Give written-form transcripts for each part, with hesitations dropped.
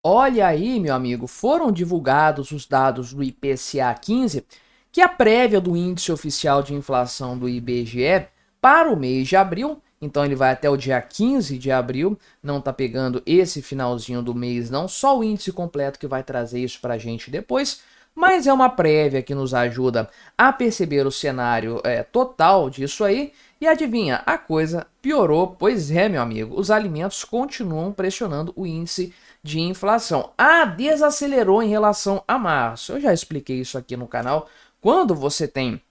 olha aí, meu amigo, foram divulgados os dados do IPCA 15, que é a prévia do Índice Oficial de Inflação do IBGE para o mês de abril. Então ele vai até o dia 15 de abril, não tá pegando esse finalzinho do mês não, só o índice completo que vai trazer isso pra gente depois, mas é uma prévia que nos ajuda a perceber o cenário total disso aí. E adivinha, a coisa piorou, pois é, meu amigo, os alimentos continuam pressionando o índice de inflação. Desacelerou em relação a março. Eu já expliquei isso aqui no canal. Quando você tem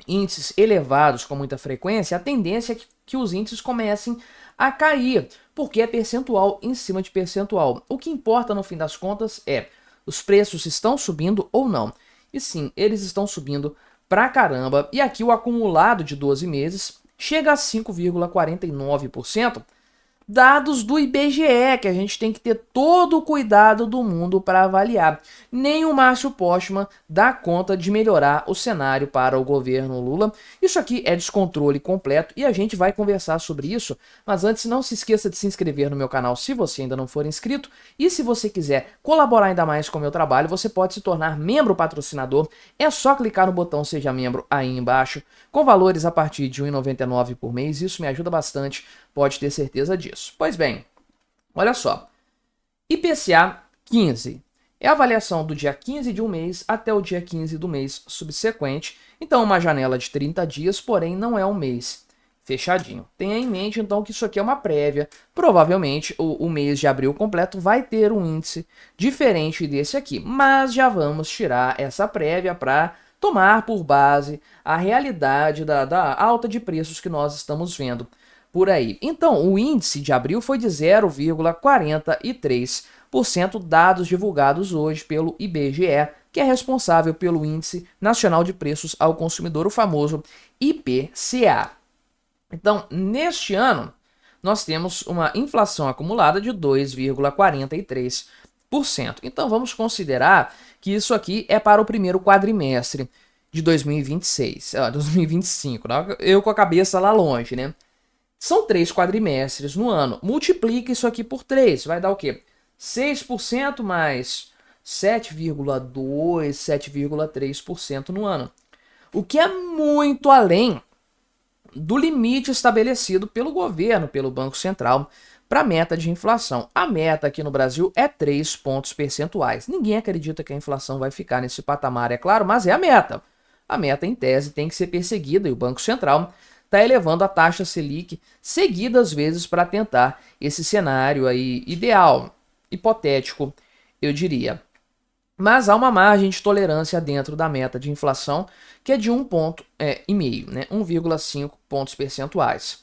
índices elevados com muita frequência, a tendência é que os índices comecem a cair, porque é percentual em cima de percentual. O que importa no fim das contas é os preços estão subindo ou não. E sim, eles estão subindo pra caramba. E aqui o acumulado de 12 meses chega a 5,49%. Dados do IBGE, que a gente tem que ter todo o cuidado do mundo para avaliar. Nem o Márcio Postman dá conta de melhorar o cenário para o governo Lula. Isso aqui é descontrole completo e a gente vai conversar sobre isso. Mas antes, não se esqueça de se inscrever no meu canal se você ainda não for inscrito. E se você quiser colaborar ainda mais com o meu trabalho, você pode se tornar membro patrocinador. É só clicar no botão Seja Membro aí embaixo, com valores a partir de R$ 1,99 por mês. Isso me ajuda bastante, pode ter certeza disso. Pois bem, olha só, IPCA 15 é a avaliação do dia 15 de um mês até o dia 15 do mês subsequente, então uma janela de 30 dias, porém não é um mês fechadinho. Tenha em mente então que isso aqui é uma prévia, provavelmente o mês de abril completo vai ter um índice diferente desse aqui, mas já vamos tirar essa prévia para tomar por base a realidade da alta de preços que nós estamos vendo por aí. Então, o índice de abril foi de 0,43%, dados divulgados hoje pelo IBGE, que é responsável pelo Índice Nacional de Preços ao Consumidor, o famoso IPCA. Então, neste ano, nós temos uma inflação acumulada de 2,43%. Então, vamos considerar que isso aqui é para o primeiro quadrimestre de 2025, né? Eu com a cabeça lá longe, né? São 3 quadrimestres no ano. Multiplica isso aqui por 3. Vai dar o quê? 6% mais 7,2%, 7,3% no ano. O que é muito além do limite estabelecido pelo governo, pelo Banco Central, para a meta de inflação. A meta aqui no Brasil é 3 pontos percentuais. Ninguém acredita que a inflação vai ficar nesse patamar, é claro, mas é a meta. A meta, em tese, tem que ser perseguida e o Banco Central está elevando a taxa Selic seguidas vezes para tentar esse cenário aí ideal, hipotético, eu diria. Mas há uma margem de tolerância dentro da meta de inflação, que é de 1,5 ponto, né? 1,5 pontos percentuais.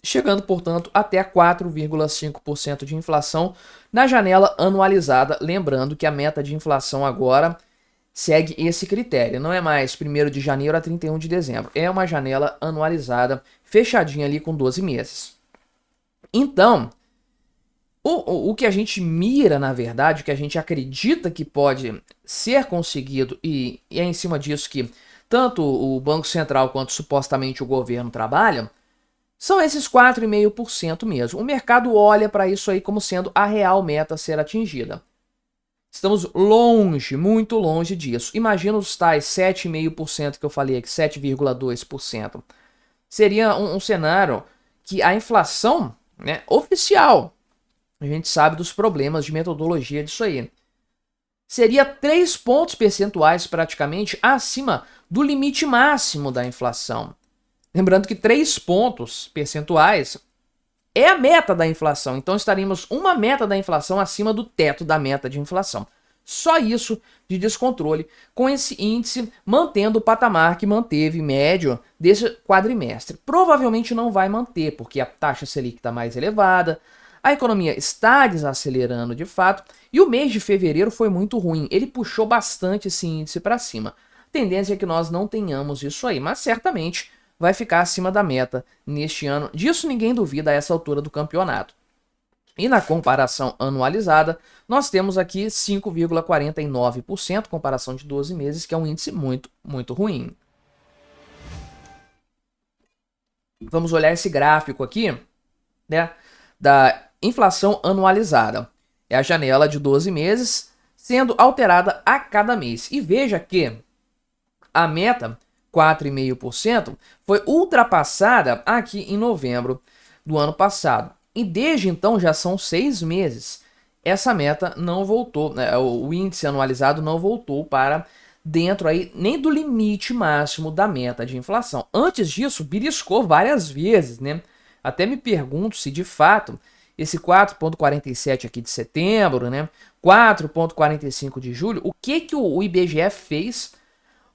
Chegando, portanto, até 4,5% de inflação na janela anualizada. Lembrando que a meta de inflação agora segue esse critério, não é mais 1º de janeiro a 31 de dezembro, é uma janela anualizada, fechadinha ali com 12 meses. Então, o que a gente mira, na verdade, o que a gente acredita que pode ser conseguido, e é em cima disso que tanto o Banco Central quanto supostamente o governo trabalham, são esses 4,5% mesmo. O mercado olha para isso aí como sendo a real meta a ser atingida. Estamos longe, muito longe disso. Imagina os tais 7,5% que eu falei aqui, 7,2%. Seria um cenário que a inflação, né, oficial, a gente sabe dos problemas de metodologia disso aí, seria 3 pontos percentuais praticamente acima do limite máximo da inflação. Lembrando que 3 pontos percentuais é a meta da inflação, então estaríamos uma meta da inflação acima do teto da meta de inflação. Só isso de descontrole com esse índice mantendo o patamar que manteve médio desse quadrimestre. Provavelmente não vai manter, porque a taxa Selic está mais elevada, a economia está desacelerando de fato, e o mês de fevereiro foi muito ruim, ele puxou bastante esse índice para cima. A tendência é que nós não tenhamos isso aí, mas certamente vai ficar acima da meta neste ano. Disso ninguém duvida a essa altura do campeonato. E na comparação anualizada, nós temos aqui 5,49%, comparação de 12 meses, que é um índice muito, muito ruim. Vamos olhar esse gráfico aqui, né, da inflação anualizada. É a janela de 12 meses sendo alterada a cada mês. E veja que a meta 4,5% foi ultrapassada aqui em novembro do ano passado. E desde então já são 6 meses. Essa meta não voltou, né? O índice anualizado não voltou para dentro aí nem do limite máximo da meta de inflação. Antes disso, beliscou várias vezes, né? Até me pergunto se de fato esse 4,47 aqui de setembro, né? 4,45 de julho, o que o IBGE fez?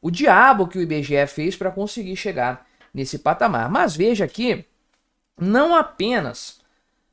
O diabo que o IBGE fez para conseguir chegar nesse patamar. Mas veja aqui, não apenas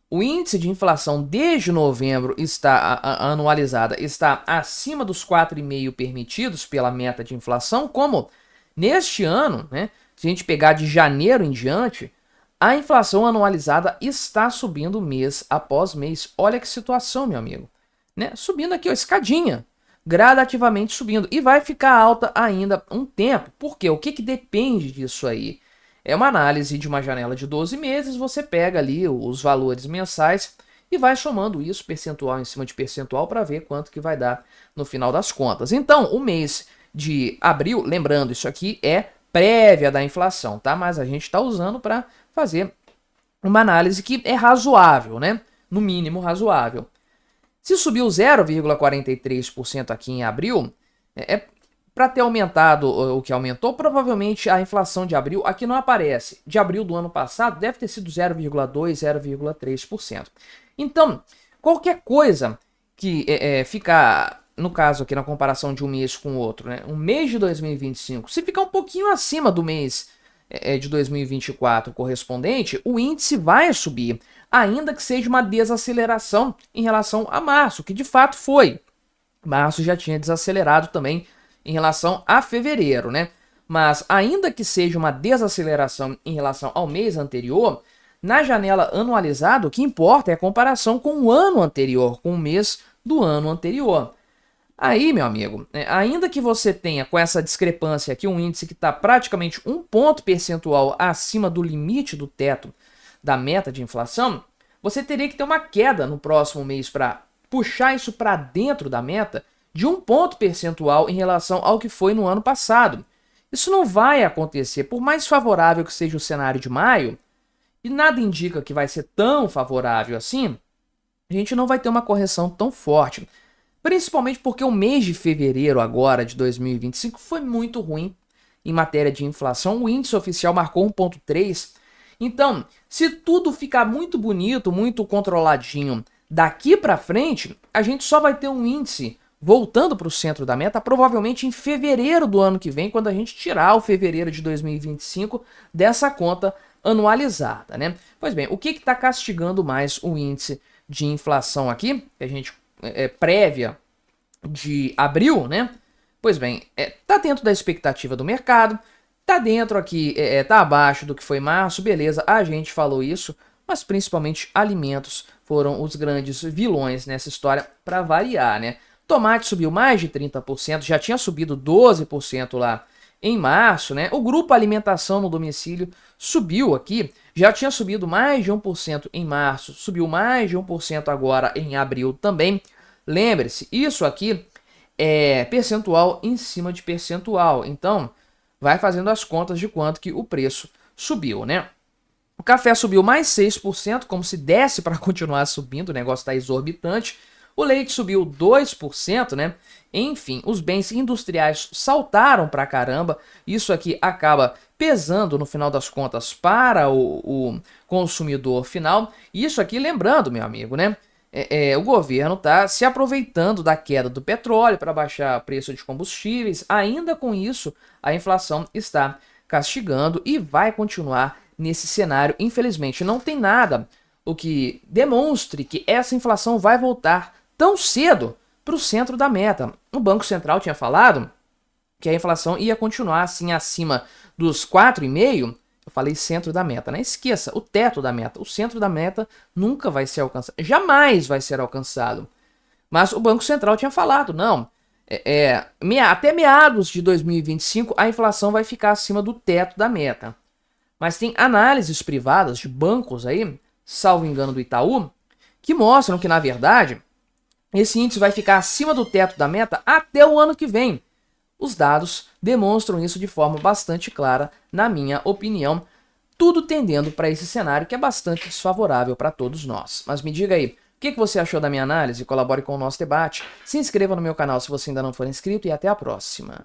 o índice de inflação desde novembro está anualizada está acima dos 4,5 permitidos pela meta de inflação, como neste ano, né, se a gente pegar de janeiro em diante, a inflação anualizada está subindo mês após mês. Olha que situação, meu amigo. Né? Subindo aqui, ó, escadinha, gradativamente subindo. E vai ficar alta ainda um tempo. Por quê? O que depende disso aí? É uma análise de uma janela de 12 meses, você pega ali os valores mensais e vai somando isso percentual em cima de percentual para ver quanto que vai dar no final das contas. Então, o mês de abril, lembrando, isso aqui é prévia da inflação, tá? Mas a gente está usando para fazer uma análise que é razoável, né? No mínimo razoável. Se subiu 0,43% aqui em abril, para ter aumentado o que aumentou, provavelmente a inflação de abril aqui não aparece. De abril do ano passado deve ter sido 0,2%, 0,3%. Então, qualquer coisa que ficar, no caso aqui na comparação de um mês com o outro, né, um mês de 2025, se ficar um pouquinho acima do mês de 2024 correspondente, o índice vai subir, ainda que seja uma desaceleração em relação a março, que de fato foi. Março já tinha desacelerado também em relação a fevereiro, né? Mas ainda que seja uma desaceleração em relação ao mês anterior, na janela anualizada, o que importa é a comparação com o ano anterior, com o mês do ano anterior. Aí, meu amigo, ainda que você tenha com essa discrepância aqui um índice que está praticamente 1 ponto percentual acima do limite do teto da meta de inflação, você teria que ter uma queda no próximo mês para puxar isso para dentro da meta de 1 ponto percentual em relação ao que foi no ano passado. Isso não vai acontecer, por mais favorável que seja o cenário de maio, e nada indica que vai ser tão favorável assim, a gente não vai ter uma correção tão forte. Principalmente porque o mês de fevereiro agora de 2025 foi muito ruim em matéria de inflação. O índice oficial marcou 1,3. Então, se tudo ficar muito bonito, muito controladinho daqui para frente, a gente só vai ter um índice voltando para o centro da meta, provavelmente em fevereiro do ano que vem, quando a gente tirar o fevereiro de 2025 dessa conta anualizada, né? Pois bem, o que está castigando mais o índice de inflação aqui, que a gente prévia de abril, né? Pois bem, tá dentro da expectativa do mercado, tá dentro aqui, tá abaixo do que foi março, beleza, a gente falou isso, mas principalmente alimentos foram os grandes vilões nessa história para variar, né? Tomate subiu mais de 30%, já tinha subido 12% lá em março, né? O grupo alimentação no domicílio subiu aqui, já tinha subido mais de 1% em março, subiu mais de 1% agora em abril também. Lembre-se, isso aqui é percentual em cima de percentual, então vai fazendo as contas de quanto que o preço subiu, né? O café subiu mais 6%, como se desse para continuar subindo, o negócio está exorbitante. O leite subiu 2%, né? Enfim, os bens industriais saltaram pra caramba. Isso aqui acaba pesando, no final das contas, para o consumidor final. Isso aqui, lembrando, meu amigo, né? O governo está se aproveitando da queda do petróleo para baixar o preço de combustíveis. Ainda com isso, a inflação está castigando e vai continuar nesse cenário. Infelizmente, não tem nada o que demonstre que essa inflação vai voltar tão cedo para o centro da meta. O Banco Central tinha falado que a inflação ia continuar assim acima dos 4,5%. Eu falei centro da meta, né? Esqueça, o teto da meta. O centro da meta nunca vai ser alcançado. Jamais vai ser alcançado. Mas o Banco Central tinha falado, não. Até meados de 2025 a inflação vai ficar acima do teto da meta. Mas tem análises privadas de bancos aí, salvo engano do Itaú, que mostram que, na verdade, esse índice vai ficar acima do teto da meta até o ano que vem. Os dados demonstram isso de forma bastante clara, na minha opinião, tudo tendendo para esse cenário que é bastante desfavorável para todos nós. Mas me diga aí, o que você achou da minha análise? Colabore com o nosso debate, se inscreva no meu canal se você ainda não for inscrito e até a próxima.